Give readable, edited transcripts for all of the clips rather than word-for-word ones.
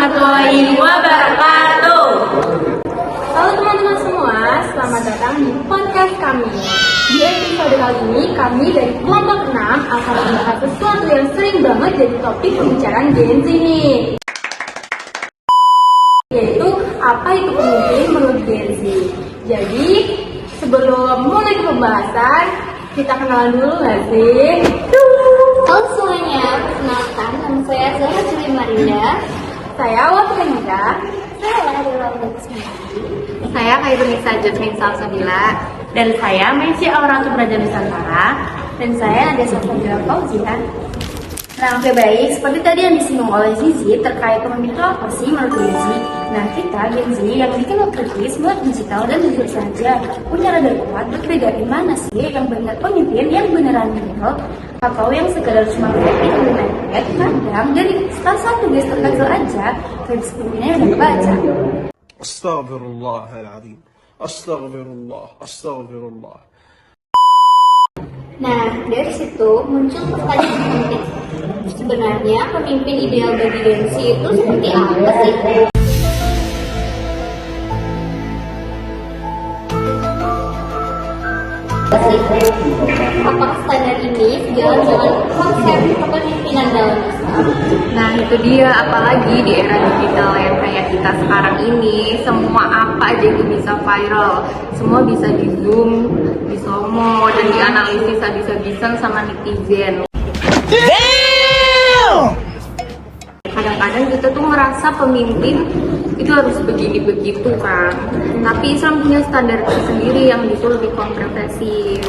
warahmatullahi wabarakatuh. Halo teman-teman semua, selamat datang di podcast kami. Di episode kali ini, kami dari kelompok 6 akan membahas sesuatu yang sering banget jadi topik pembicaraan Gen Z nih, yaitu apa itu pemimpin menurut Gen Z. Jadi, sebelum mulai ke pembahasan, kita kenalan dulu nggak sih? Halo semuanya, perkenalkan nama saya Zahra Juli Marinda. Saya Wafia Nida. Saya adalah Saya Khairunisa Jasmine Salsabila. Dan saya Messi Auratu Braja Nusantara. dan saya ada Sofia Fauzia. Nah, oke baik, seperti tadi yang disinggung oleh Zizi terkait pemimpin itu apa sih menurut Gen Z? Nah, kita Gen Z yang dikenal kritis, melek digital dan jujur saja, punya radar kuat, berbeda di mana sih yang benar pemimpin yang beneran real atau yang sekedar cuma copy dan kadang dari salah satu gestur kecil aja kayak sebelumnya udah kebaca. Astaghfirullahaladzim. Astaghfirullah. Astaghfirullah. Nah, dari situ muncul pertanyaan penting. Sebenarnya pemimpin ideal bagi Gen Z itu seperti apa sih? Apakah standar ini sejalan dengan konsep kepemimpinan dalam Islam? Nah, itu dia, apalagi di era digital yang kayak kita sekarang ini, semua apa aja itu bisa viral, semua bisa di zoom, di somo, dan dianalisis habis-habisan sama netizen. Kadang-kadang kita tuh merasa pemimpin itu harus begini-begitu kan, tapi Islam punya standar sendiri yang itu lebih kontroversial.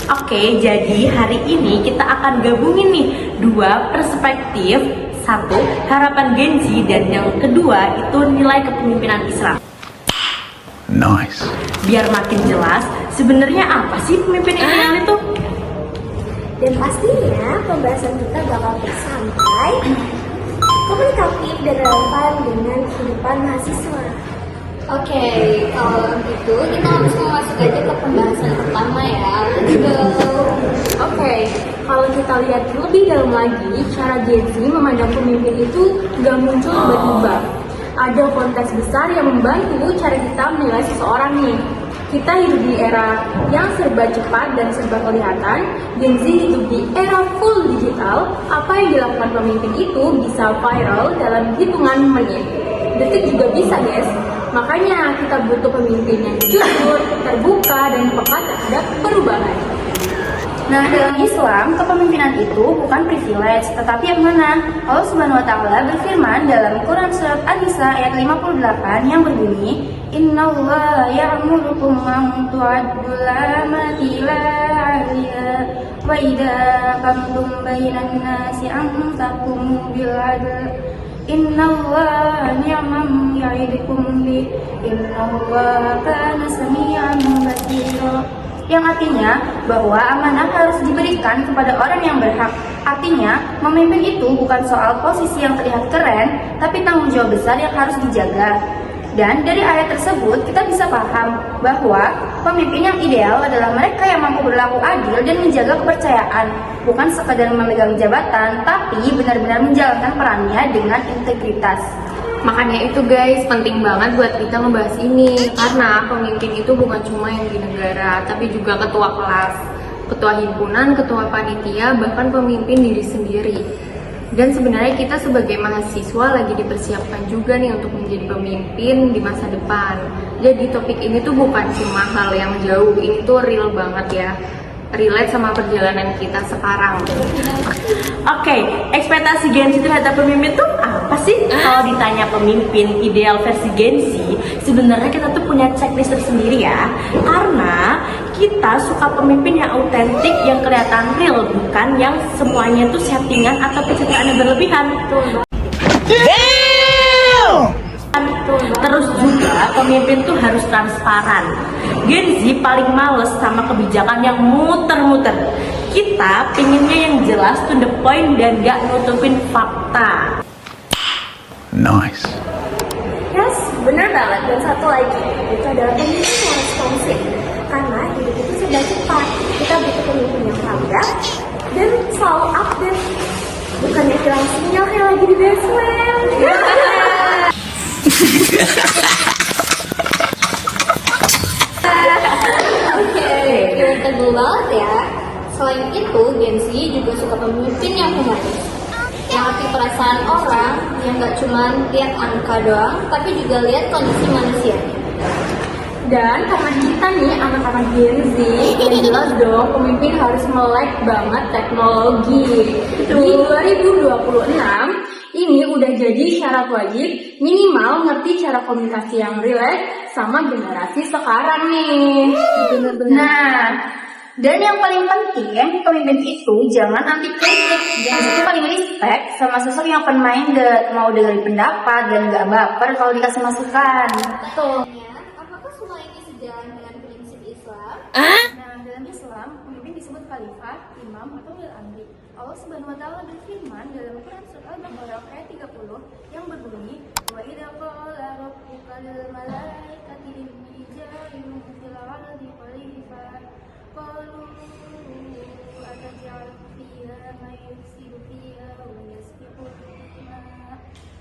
Oke, jadi hari ini kita akan gabungin nih dua perspektif. Satu, harapan Gen Z, dan yang kedua itu nilai kepemimpinan Islam. Nice. Biar makin jelas, sebenarnya apa sih pemimpin ideal itu? Dan pastinya pembahasan kita bakal bersantai, komunikatif dan relevan dengan kehidupan mahasiswa. Oke, kalau gitu kita langsung masuk aja ke pembahasan pertama ya. Let's go. Oke, kalau kita lihat lebih dalam lagi, cara Gen Z memandang pemimpin itu nggak muncul tiba-tiba. Ada konteks besar yang membantu cara kita menilai seseorang nih. Kita hidup di era yang serba cepat dan serba kelihatan. Gen Z hidup di era full digital. Apa yang dilakukan pemimpin itu bisa viral dalam hitungan menit. Detik juga bisa, guys. Makanya kita butuh pemimpin yang jujur, terbuka, dan peka terhadap perubahan. Nah, dalam Islam, kepemimpinan itu bukan privilege, tetapi yang mana? Allah Subhanahu wa Ta'ala berfirman dalam Quran Surat An-Nisa ayat 58 yang berbunyi, Innallaha ya'murukum an tu'addul amati ila ahliha wa idza qamtum bainan nasi an taqumu bil 'adl. Innallaha ni'man ya'idukum bi. Innallaha kana sami'an basira. Yang artinya bahwa amanah harus diberikan kepada orang yang berhak. Artinya, memimpin itu bukan soal posisi yang terlihat keren, tapi tanggung jawab besar yang harus dijaga. Dan dari ayat tersebut, kita bisa paham bahwa pemimpin yang ideal adalah mereka yang mampu berlaku adil dan menjaga kepercayaan, bukan sekadar memegang jabatan, tapi benar-benar menjalankan perannya dengan integritas. Makanya itu guys, penting banget buat kita ngebahas ini. Karena pemimpin itu bukan cuma yang di negara, tapi juga ketua kelas, ketua himpunan, ketua panitia, bahkan pemimpin diri sendiri. Dan sebenarnya kita sebagai mahasiswa lagi dipersiapkan juga nih untuk menjadi pemimpin di masa depan. Jadi topik ini tuh bukan cuma hal yang jauh, ini tuh real banget ya, relate sama perjalanan kita sekarang. Oke, ekspektasi Gen Z terhadap pemimpin itu apa sih? Kalau ditanya pemimpin ideal versi Gen Z, sebenarnya kita tuh punya checklist tersendiri ya. Karena kita suka pemimpin yang autentik, yang kelihatan real, bukan yang semuanya tuh settingan atau pencitraan yang berlebihan. Terus juga pemimpin tuh harus transparan. Gen Z paling males sama kebijakan yang muter-muter. Kita pinginnya yang jelas, to the point, dan gak nutupin fakta. Nice. Yes, benar banget. Dan satu lagi, itu adalah pemimpin yang responsif. Karena hidup itu serba cepat. Kita butuh pemimpin yang tanggap dan selalu update. Bukannya hilang sinyal kayak lagi di basement. Oke, relatable banget ya. Selain itu, Gen Z juga suka pemimpin yang humanis, yang ngerti perasaan orang, yang gak cuma lihat angka doang, tapi juga lihat kondisi manusianya. Dan karena kita nih anak-anak Gen Z, yang jelas dong pemimpin harus melek banget teknologi. Di 2026 ini udah jadi syarat wajib minimal ngerti cara komunikasi yang rileks sama generasi sekarang nih. Nah, dan yang paling penting, pemimpin itu jangan anti kritik. Yang itu paling respect sama sosok yang open minded, mau dengerin pendapat dan gak baper kalau dikasih masukan. Betul. Apakah semua ini sejalan dengan prinsip Islam? Nah, dalam Islam, pemimpin disebut khalifah, imam, atau ulil amri. Allah Subhanahu wa taala berfirman dalam Quran surat Al-Baqarah ayat 30 yang berbunyi, "Wa idza qala rabbuka lil malaikati inni ja'ilun fil ardi khalifah qalu ataj'alu fiha man yufsidu fiha wa yasfiku ad-dima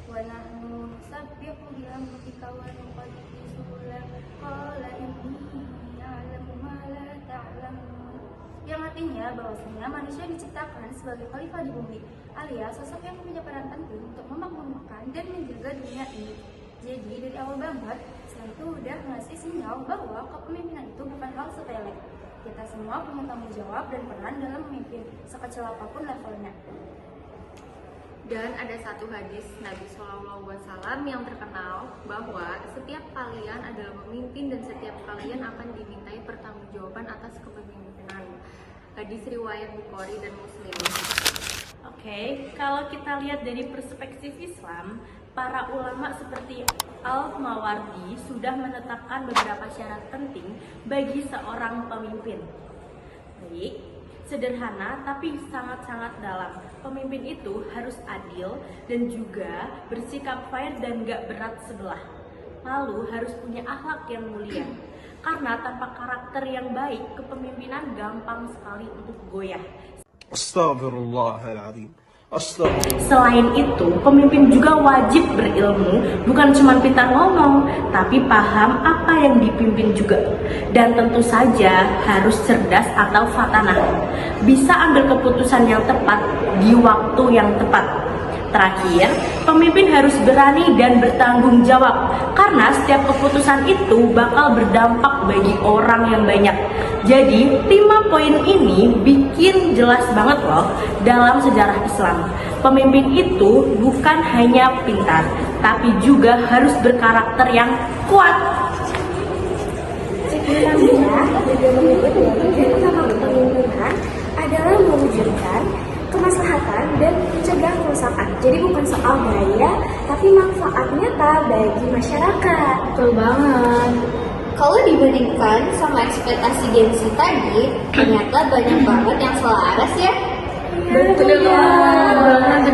wa nahnu nusabbihu bihamdika wa nuqaddisu lak qala inni a'lamu ma la ta'lamun." Yang artinya bahwasanya manusia diciptakan sebagai khalifah di bumi, alias sosok yang punya peran penting untuk memakmurkan dan menjaga dunia ini. Jadi dari awal banget, saya itu udah ngasih sinyal bahwa kepemimpinan itu bukan hal sepele. Kita semua punya tanggung jawab dan peran dalam memimpin, sekecil apapun levelnya. Dan ada satu hadis Nabi SAW yang terkenal bahwa setiap kalian adalah pemimpin dan setiap kalian akan dimintai pertanggungjawaban atas kepemimpinan. Hadis riwayat Bukhari dan Muslim. Oke, kalau kita lihat dari perspektif Islam, para ulama seperti Al-Mawardi sudah menetapkan beberapa syarat penting bagi seorang pemimpin. Baik, sederhana tapi sangat-sangat dalam. Pemimpin itu harus adil dan juga bersikap fair dan gak berat sebelah. Lalu harus punya akhlak yang mulia. Karena tanpa karakter yang baik, kepemimpinan gampang sekali untuk goyah. Astaghfirullahaladzim. Astaghfirullah. Selain itu, pemimpin juga wajib berilmu, bukan cuma pintar ngomong, tapi paham apa yang dipimpin juga. Dan tentu saja harus cerdas atau fatanah. Bisa ambil keputusan yang tepat di waktu yang tepat. Terakhir, pemimpin harus berani dan bertanggung jawab, karena setiap keputusan itu bakal berdampak bagi orang yang banyak. Jadi, 5 poin ini bikin jelas banget loh dalam sejarah Islam. Pemimpin itu bukan hanya pintar, tapi juga harus berkarakter yang kuat. Sebenarnya, tujuan utama kepemimpinan adalah mewujudkan kemaslahatan dan mencegah kerusakan. Jadi bukan soal gaya, tapi manfaat nyata bagi masyarakat. Betul banget. Kalau dibandingkan sama ekspektasi Gen Z tadi, ternyata banyak banget yang selaras ya. Betul banget.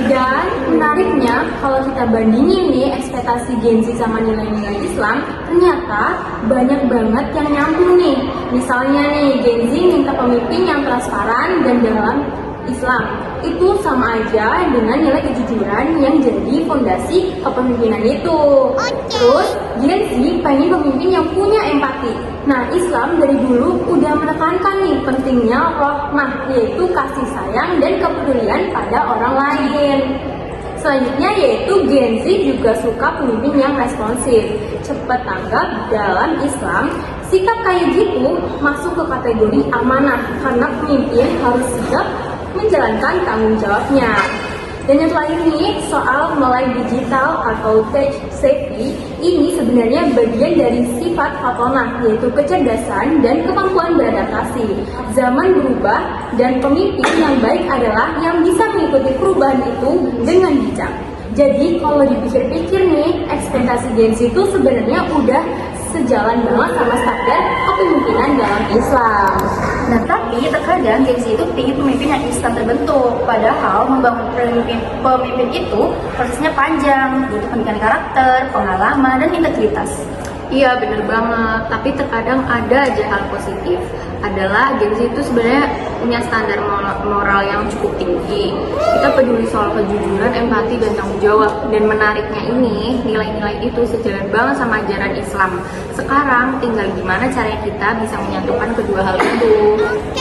Dan menariknya kalau kita bandingin nih ekspektasi Gen Z sama nilai-nilai Islam, ternyata banyak banget yang nyambung nih. Misalnya nih Gen Z minta pemimpin yang transparan dan dalam Islam. Itu sama aja dengan nilai kejujuran yang jadi fondasi kepemimpinan itu. Terus Gen Z pengen pemimpin yang punya empati. Nah, Islam dari dulu udah menekankan nih pentingnya rahmah, yaitu kasih sayang dan kepedulian pada orang lain. Selanjutnya yaitu Gen Z juga suka pemimpin yang responsif, cepat tanggap dalam Islam. Sikap kayak gitu masuk ke kategori amanah karena pemimpin harus sigap menjalankan tanggung jawabnya. Dan yang terakhir nih, soal melek digital atau tech savvy, ini sebenarnya bagian dari sifat fatonah, yaitu kecerdasan dan kemampuan beradaptasi. Zaman berubah dan pemimpin yang baik adalah yang bisa mengikuti perubahan itu dengan bijak. Jadi kalau dipikir-pikir nih, ekspektasi Gen Z itu sebenarnya udah sejalan banget sama standar kepemimpinan dalam Islam. Nah, tapi terkadang Gen Z itu ingin pemimpin yang instan terbentuk. Padahal membangun pemimpin itu prosesnya panjang, butuh pendidikan karakter, pengalaman, dan integritas. Iya bener banget, tapi terkadang ada aja hal positif. Adalah Gen Z itu sebenarnya punya standar moral yang cukup tinggi. Kita peduli soal kejujuran, empati, dan tanggung jawab. Dan menariknya ini, nilai-nilai itu sejalan banget sama ajaran Islam. Sekarang tinggal gimana caranya kita bisa menyatukan kedua hal itu.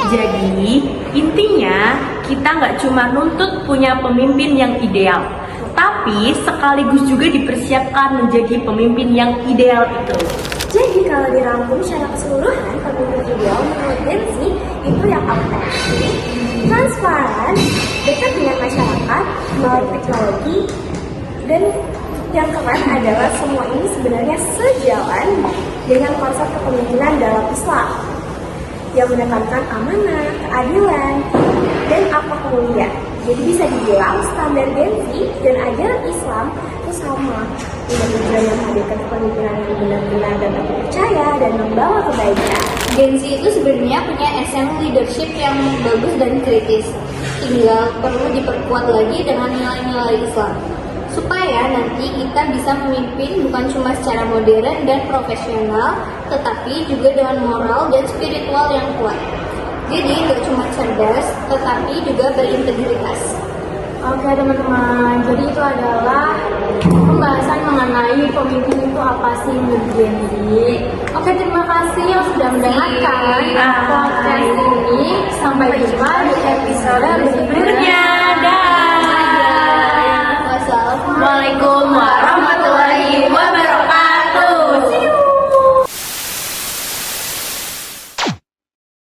Jadi, intinya kita nggak cuma nuntut punya pemimpin yang ideal, tapi sekaligus juga dipersiapkan menjadi pemimpin yang ideal itu. Jadi kalau dirangkum secara keseluruhan, pemimpin ideal menurut Gensi itu yang autentik, transparan, dekat dengan masyarakat, melek teknologi, dan yang keren adalah semua ini sebenarnya sejalan dengan konsep kepemimpinan dalam Islam yang menekankan amanah, keadilan, dan akhlak mulia. Jadi bisa dibilang standar Gensi dan ajaran Islam itu sama dengan tujuan yang menghadirkan kepemimpinan yang benar-benar dapat dipercaya dan membawa kebaikan. Gensi itu sebenarnya punya essence leadership yang bagus dan kritis. Tinggal perlu diperkuat lagi dengan nilai-nilai Islam. Supaya nanti kita bisa memimpin bukan cuma secara modern dan profesional, tetapi juga dengan moral dan spiritual yang kuat. Jadi nggak cuma cerdas, tetapi juga berintegritas. Oke teman-teman, jadi itu adalah pembahasan mengenai pemimpin itu apa sih menurut Gensi. Oke, terima kasih yang sudah mendengarkan podcast ini. Sampai jumpa di episode berikutnya.